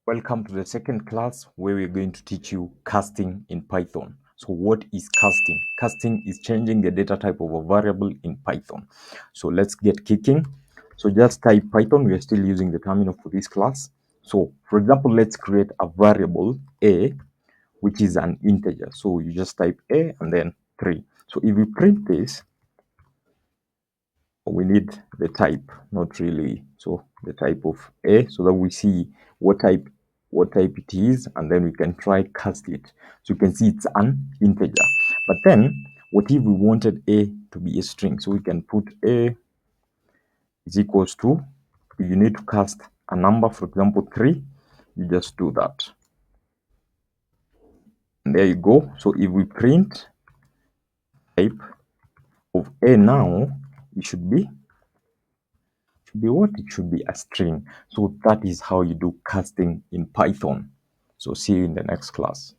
Welcome to the second class where we're going to teach you casting in Python. So what is casting? Casting is changing the data type of a variable in Python. So let's get kicking. So just type Python. We are still using the terminal for this class. So for example, let's create a variable a, which is an integer. So you just type a and then 3. So if we print this, we need the type, not really, so the type of a, so that we see what type it is, and then we can try cast it. So you can see it's an integer. But then what if we wanted a to be a string? So we can put a is equals to, if you need to cast a number, for example 3, you just do that, and there you go. So if we print type of a now, it should be what? It should be a string. So that is how you do casting in Python. So see you in the next class.